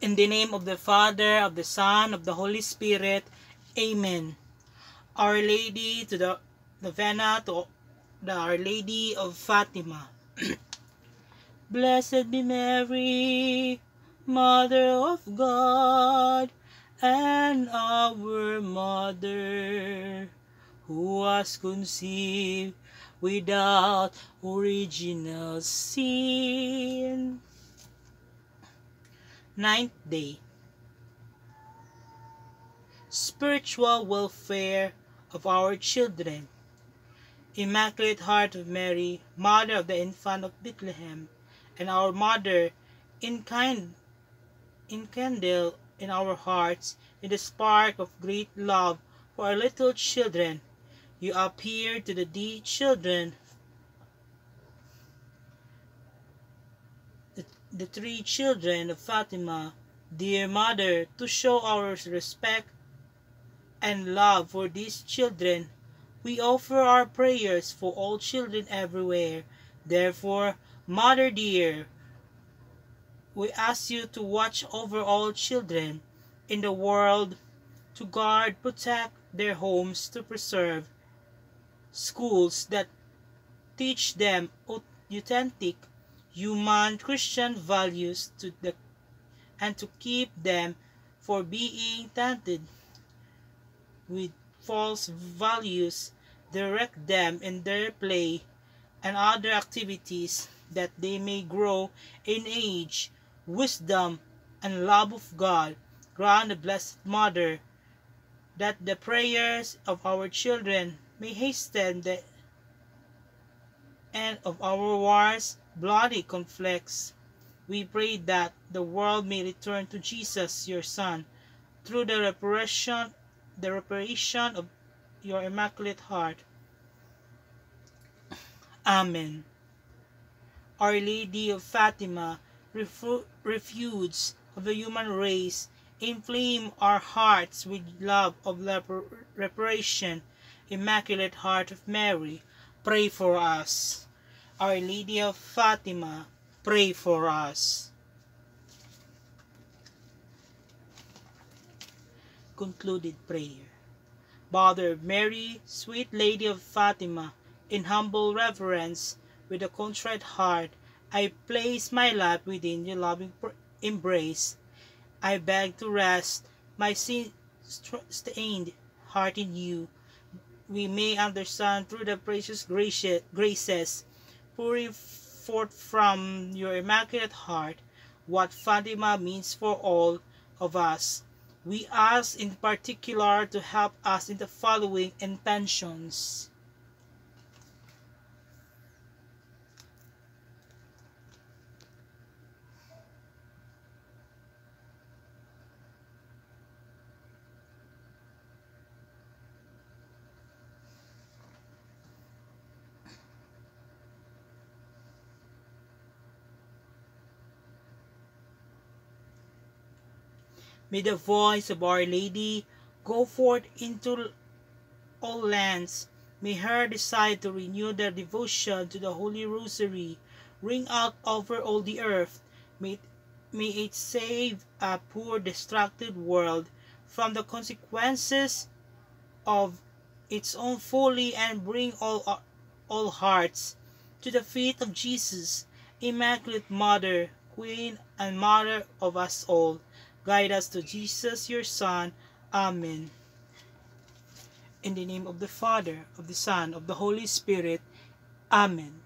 In the name of the Father, of the Son, of the Holy Spirit. Amen. Our Lady to the Novena to the Our Lady of Fatima. Blessed be Mary, Mother of God, and our Mother, who was conceived without original sin. Ninth Day. Spiritual welfare of our children. Immaculate Heart of Mary, Mother of the Infant of Bethlehem, and our Mother, enkindle in our hearts in the spark of great love for our little children. You appear to the three children of Fatima, dear Mother, to show our respect and love for these children. We offer our prayers for all children everywhere. Therefore, Mother dear, we ask you to watch over all children in the world, to guard, protect their homes, to preserve schools that teach them authentic human Christian values and to keep them for being tainted with false values, direct them in their play and other activities, that they may grow in age, wisdom, and love of God. Grant the Blessed Mother that the prayers of our children may hasten the end of our wars, bloody conflicts. We pray that the world may return to Jesus, your Son, through the reparation of your Immaculate Heart. Amen. Our Lady of Fatima, refuge of the human race, inflame our hearts with love of reparation. Immaculate Heart of Mary, pray for us. Our Lady of Fatima, pray for us. Concluded prayer. Mother Mary, sweet Lady of Fatima, in humble reverence, with a contrite heart, I place my life within your loving embrace. I beg to rest my sin-stained heart in you. We may understand through the precious graces pouring forth from your Immaculate Heart what Fatima means for all of us. We ask in particular to help us in the following intentions. May the voice of Our Lady go forth into all lands. May her desire to renew their devotion to the Holy Rosary ring out over all the earth. May it save a poor distracted world from the consequences of its own folly, and bring all hearts to the feet of Jesus. Immaculate Mother, Queen and Mother of us all, guide us to Jesus, your Son. Amen. In the name of the Father, of the Son, of the Holy Spirit. Amen.